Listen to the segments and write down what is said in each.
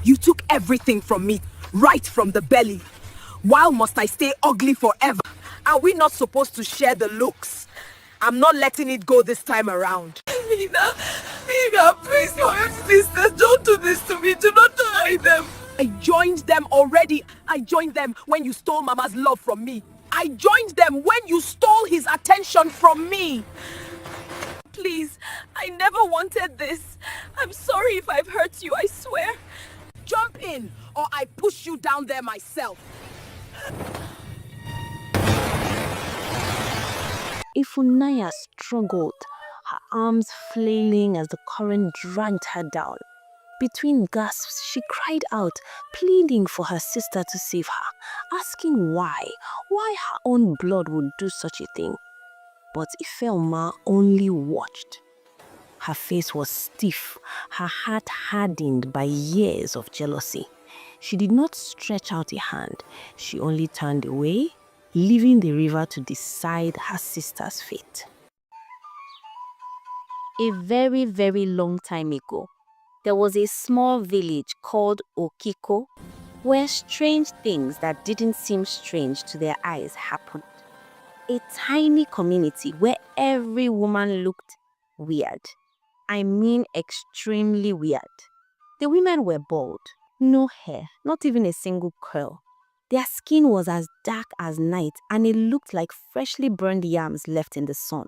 You took everything from me, right from the belly. Why must I stay ugly forever? Are we not supposed to share the looks? I'm not letting it go this time around. Mina, please, your sisters, don't do this to me. Do not hide them. I joined them already. I joined them when you stole Mama's love from me. I joined them when you stole his attention from me. Please, I never wanted this. I'm sorry if I've hurt you, I swear. Jump in, or I push you down there myself. Ifunanya struggled, her arms flailing as the current dragged her down. Between gasps, she cried out, pleading for her sister to save her, asking why her own blood would do such a thing. But Ifeoma only watched. Her face was stiff, her heart hardened by years of jealousy. She did not stretch out a hand, she only turned away, leaving the river to decide her sister's fate. A very, very long time ago, there was a small village called Okiko where strange things that didn't seem strange to their eyes happened. A tiny community where every woman looked weird. I mean extremely weird. The women were bald, no hair, not even a single curl. Their skin was as dark as night and it looked like freshly burned yams left in the sun.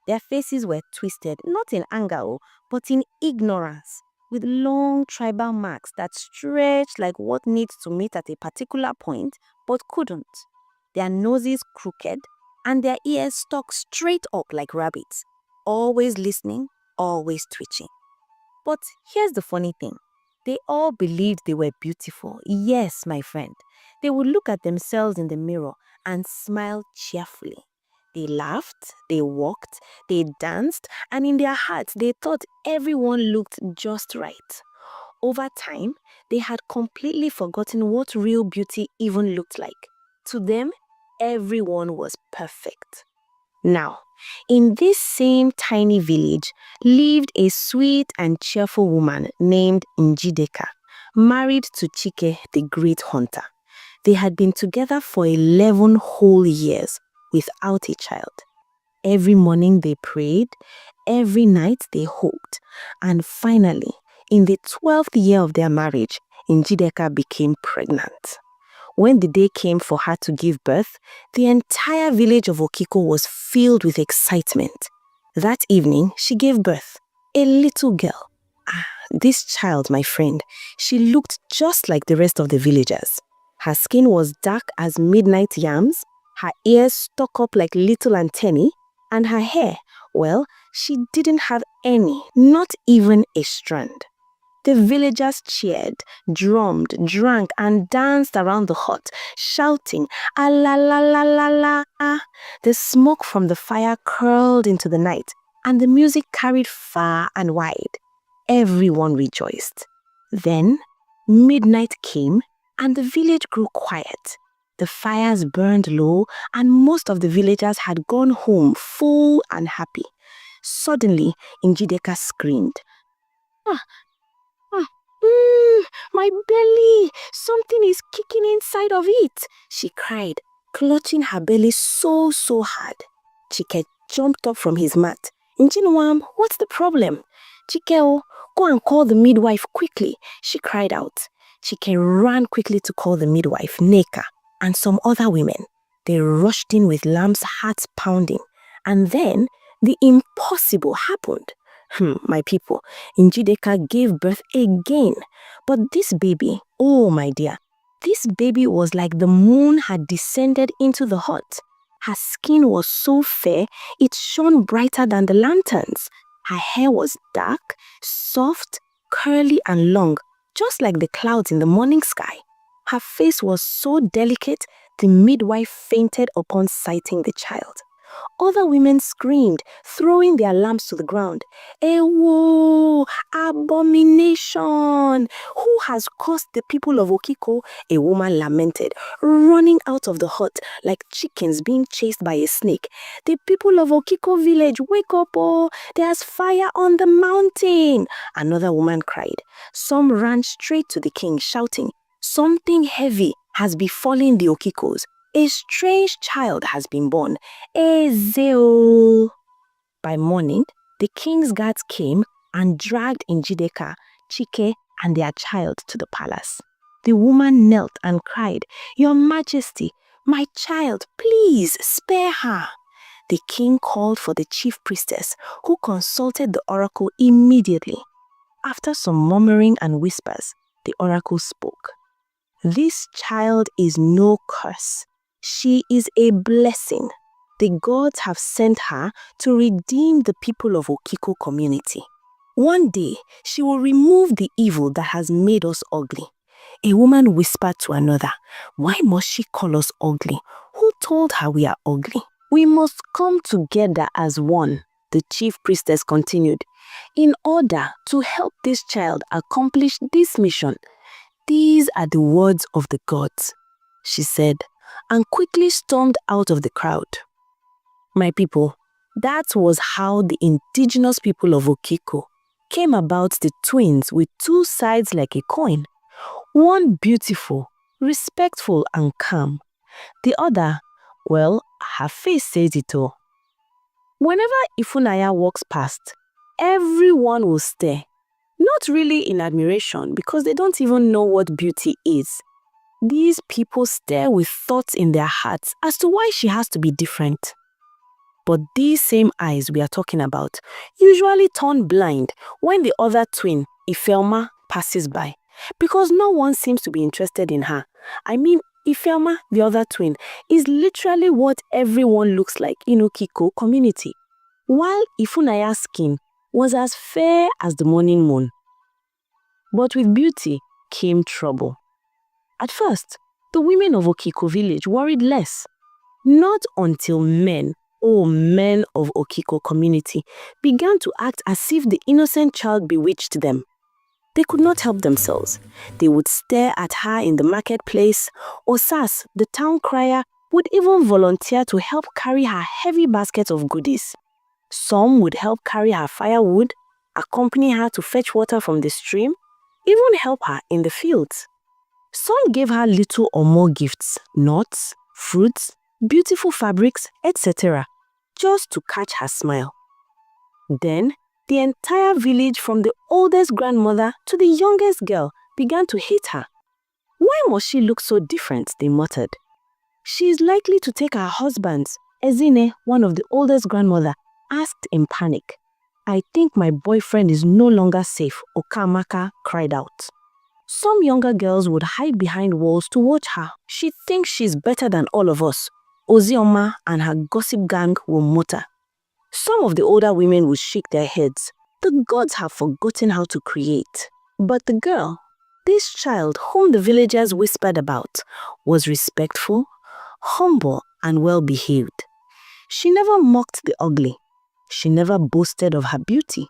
Their faces were twisted, not in anger, but in ignorance, with long tribal marks that stretched like what needs to meet at a particular point but couldn't. Their noses crooked and their ears stuck straight up like rabbits, always listening, always twitching. But here's the funny thing. They all believed they were beautiful. Yes, my friend. They would look at themselves in the mirror and smile cheerfully. They laughed, they walked, they danced, and in their hearts they thought everyone looked just right. Over time, they had completely forgotten what real beauty even looked like. To them, everyone was perfect. Now, in this same tiny village lived a sweet and cheerful woman named Njideka, married to Chike the great hunter. They had been together for 11 whole years without a child. Every morning they prayed, every night they hoped, and finally, in the 12th year of their marriage, Njideka became pregnant. When the day came for her to give birth, the entire village of Okiko was filled with excitement. That evening, she gave birth, a little girl. This child, my friend, she looked just like the rest of the villagers. Her skin was dark as midnight yams, her ears stuck up like little antennae, and her hair, well, she didn't have any, not even a strand. The villagers cheered, drummed, drank, and danced around the hut, shouting, "Ah la la la la la ah." The smoke from the fire curled into the night, and the music carried far and wide. Everyone rejoiced. Then, midnight came, and the village grew quiet. The fires burned low, and most of the villagers had gone home full and happy. Suddenly, Njideka screamed, "Ah! My belly! Something is kicking inside of it!" she cried, clutching her belly so hard. Chike jumped up from his mat. "Njinwam, what's the problem?" "Chike, go and call the midwife quickly," she cried out. Chike ran quickly to call the midwife, Neka, and some other women. They rushed in with Lamb's hearts pounding. And then the impossible happened. My people, Njideka gave birth again. But this baby, oh my dear, this baby was like the moon had descended into the hut. Her skin was so fair, it shone brighter than the lanterns. Her hair was dark, soft, curly and long, just like the clouds in the morning sky. Her face was so delicate, the midwife fainted upon sighting the child. Other women screamed, throwing their lamps to the ground. Ewo! Abomination! Who has cursed the people of Okiko? A woman lamented, running out of the hut like chickens being chased by a snake. The people of Okiko village, wake up, oh! There's fire on the mountain! Another woman cried. Some ran straight to the king, shouting, something heavy has befallen the Okikos. A strange child has been born. Ezeo. By morning, the king's guards came and dragged Njideka, Chike, and their child to the palace. The woman knelt and cried, Your Majesty, my child, please spare her. The king called for the chief priestess, who consulted the oracle immediately. After some murmuring and whispers, the oracle spoke. This child is no curse. She is a blessing. The gods have sent her to redeem the people of Okiko community. One day, she will remove the evil that has made us ugly. A woman whispered to another, Why must she call us ugly? Who told her we are ugly? We must come together as one, the chief priestess continued, in order to help this child accomplish this mission. These are the words of the gods, she said, and quickly stormed out of the crowd. My people, that was how the indigenous people of Okiko came about the twins with two sides like a coin. One beautiful, respectful and calm. The other, well, her face says it all. Whenever Ifunanya walks past, everyone will stare. Not really in admiration because they don't even know what beauty is. These people stare with thoughts in their hearts as to why she has to be different. But these same eyes we are talking about usually turn blind when the other twin, Ifelma, passes by, because no one seems to be interested in her. I mean, Ifelma, the other twin, is literally what everyone looks like in Okiko community, while Ifunaya's skin was as fair as the morning moon. But with beauty came trouble. At first, the women of Okiko village worried less. Not until men of Okiko community, began to act as if the innocent child bewitched them. They could not help themselves. They would stare at her in the marketplace, or Sas, the town crier, would even volunteer to help carry her heavy basket of goodies. Some would help carry her firewood, accompany her to fetch water from the stream, even help her in the fields. Some gave her little or more gifts, nuts, fruits, beautiful fabrics, etc., just to catch her smile. Then, the entire village from the oldest grandmother to the youngest girl began to hate her. Why must she look so different, they muttered. She is likely to take her husband's. Ezine, one of the oldest grandmother, asked in panic. I think my boyfriend is no longer safe, Okamaka cried out. Some younger girls would hide behind walls to watch her. She thinks she's better than all of us. Ozioma and her gossip gang will mutter. Some of the older women would shake their heads. The gods have forgotten how to create. But the girl, this child whom the villagers whispered about, was respectful, humble, and well-behaved. She never mocked the ugly. She never boasted of her beauty.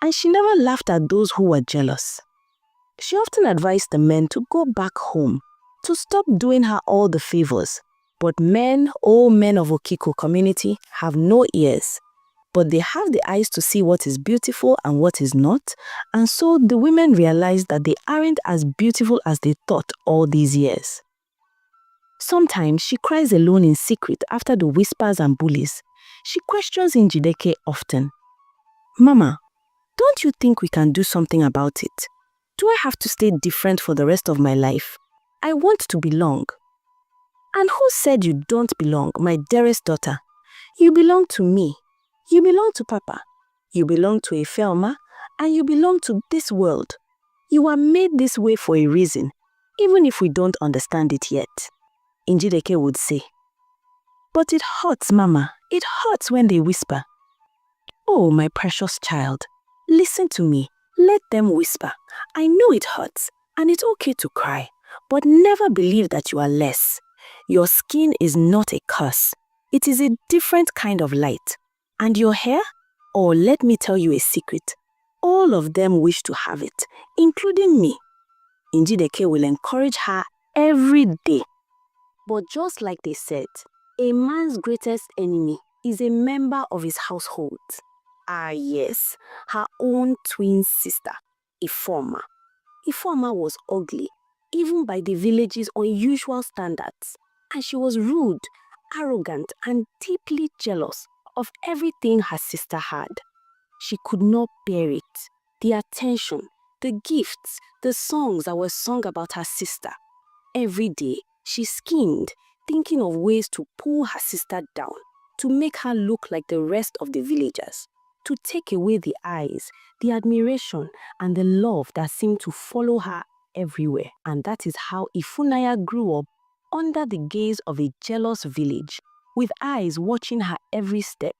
And she never laughed at those who were jealous. She often advised the men to go back home, to stop doing her all the favors. But men, all men of Okiko community, have no ears. But they have the eyes to see what is beautiful and what is not, and so the women realize that they aren't as beautiful as they thought all these years. Sometimes she cries alone in secret after the whispers and bullies. She questions Njideke often. Mama, don't you think we can do something about it? Do I have to stay different for the rest of my life? I want to belong. And who said you don't belong, my dearest daughter? You belong to me. You belong to Papa. You belong to Ifelma. And you belong to this world. You are made this way for a reason, even if we don't understand it yet. Njideke would say. But it hurts, Mama. It hurts when they whisper. Oh, my precious child, listen to me. Let them whisper. I know it hurts, and it's okay to cry, but never believe that you are less. Your skin is not a curse. It is a different kind of light. And your hair? Oh, let me tell you a secret. All of them wish to have it, including me. Njideke will encourage her every day. But just like they said, a man's greatest enemy is a member of his household. Ah yes, her own twin sister, Ifeoma. Ifeoma was ugly, even by the village's unusual standards, and she was rude, arrogant, and deeply jealous of everything her sister had. She could not bear it. The attention, the gifts, the songs that were sung about her sister. Every day, she schemed, thinking of ways to pull her sister down, to make her look like the rest of the villagers, to take away the eyes, the admiration, and the love that seemed to follow her everywhere. And that is how Ifunanya grew up under the gaze of a jealous village, with eyes watching her every step,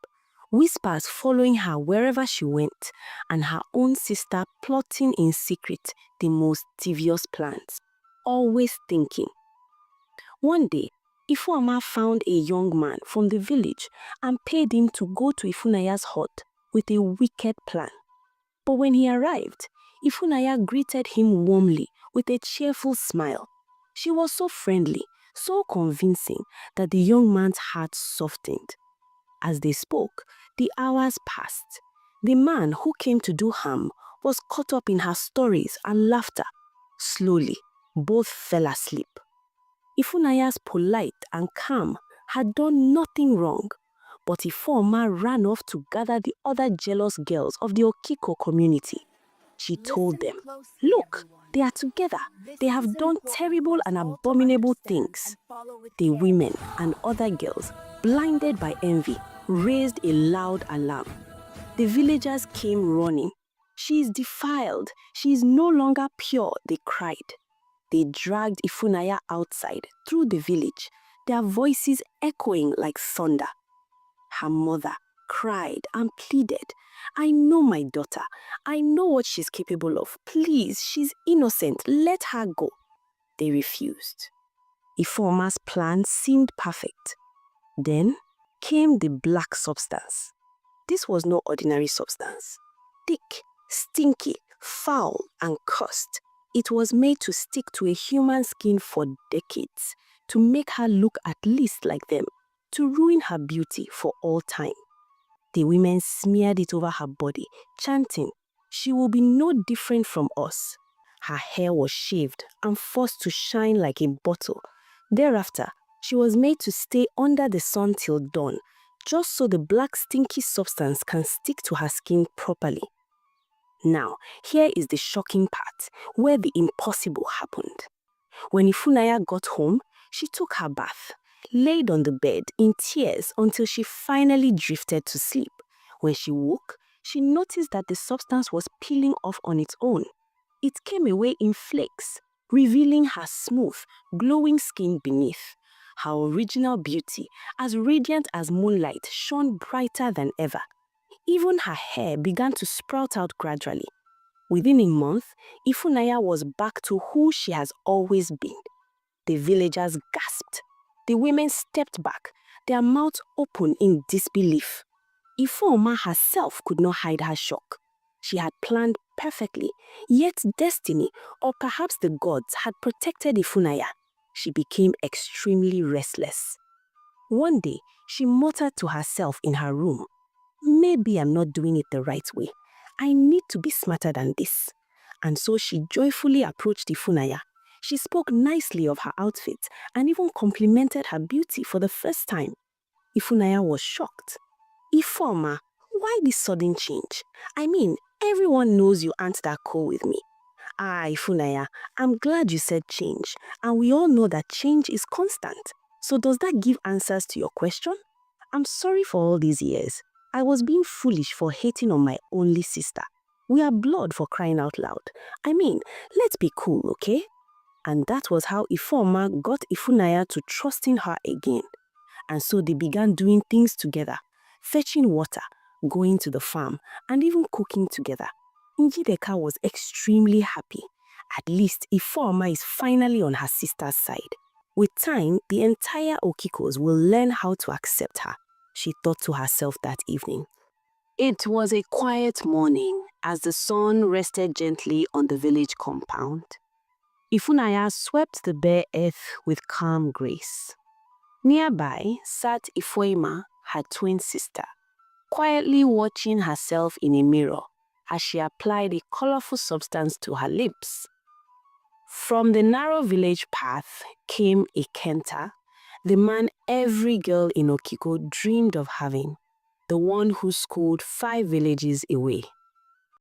whispers following her wherever she went, and her own sister plotting in secret the most devious plans, always thinking. One day, Ifeoma found a young man from the village and paid him to go to Ifunanya's hut with a wicked plan. But when he arrived, Ifunanya greeted him warmly with a cheerful smile. She was so friendly, so convincing that the young man's heart softened. As they spoke, the hours passed. The man who came to do harm was caught up in her stories and laughter. Slowly, both fell asleep. Ifunanya's polite and calm had done nothing wrong, but Ifeoma ran off to gather the other jealous girls of the Okiko community. She told them, "Look, they are together. They have done terrible and abominable things." The women and other girls, blinded by envy, raised a loud alarm. The villagers came running. "She is defiled. She is no longer pure," they cried. They dragged Ifunanya outside through the village, their voices echoing like thunder. Her mother cried and pleaded, "I know my daughter. I know what she's capable of. Please, she's innocent. Let her go." They refused. Ifeoma's plan seemed perfect. Then came the black substance. This was no ordinary substance. Thick, stinky, foul, and cursed. It was made to stick to a human skin for decades, to make her look at least like them, to ruin her beauty for all time. The women smeared it over her body, chanting, "She will be no different from us." Her hair was shaved and forced to shine like a bottle. Thereafter, she was made to stay under the sun till dawn, just so the black stinky substance can stick to her skin properly. Now, here is the shocking part, where the impossible happened. When Ifunanya got home, she took her bath, laid on the bed in tears until she finally drifted to sleep. When she woke, she noticed that the substance was peeling off on its own. It came away in flakes, revealing her smooth, glowing skin beneath. Her original beauty, as radiant as moonlight, shone brighter than ever. Even her hair began to sprout out gradually. Within a month, Ifunanya was back to who she has always been. The villagers gasped. The women stepped back, their mouths open in disbelief. Ifeoma herself could not hide her shock. She had planned perfectly, yet destiny, or perhaps the gods, had protected Ifunanya. She became extremely restless. One day, she muttered to herself in her room, "Maybe I'm not doing it the right way. I need to be smarter than this." And so she joyfully approached Ifunanya. She spoke nicely of her outfit and even complimented her beauty for the first time. Ifunanya was shocked. "Ifeoma, why this sudden change? I mean, everyone knows you aren't that cool with me." "Ah, Ifunanya, I'm glad you said change, and we all know that change is constant. So does that give answers to your question? I'm sorry for all these years. I was being foolish for hating on my only sister. We are blood, for crying out loud. I mean, let's be cool, okay?" And that was how Ifeoma got Ifunanya to trusting her again. And so they began doing things together, fetching water, going to the farm, and even cooking together. Njideka was extremely happy. At least Ifeoma is finally on her sister's side. With time, the entire Okikos will learn how to accept her, she thought to herself that evening. It was a quiet morning as the sun rested gently on the village compound. Ifunanya swept the bare earth with calm grace. Nearby sat Ifoima, her twin sister, quietly watching herself in a mirror as she applied a colorful substance to her lips. From the narrow village path came a Kenta, the man every girl in Okiko dreamed of having, the one who schooled 5 villages away.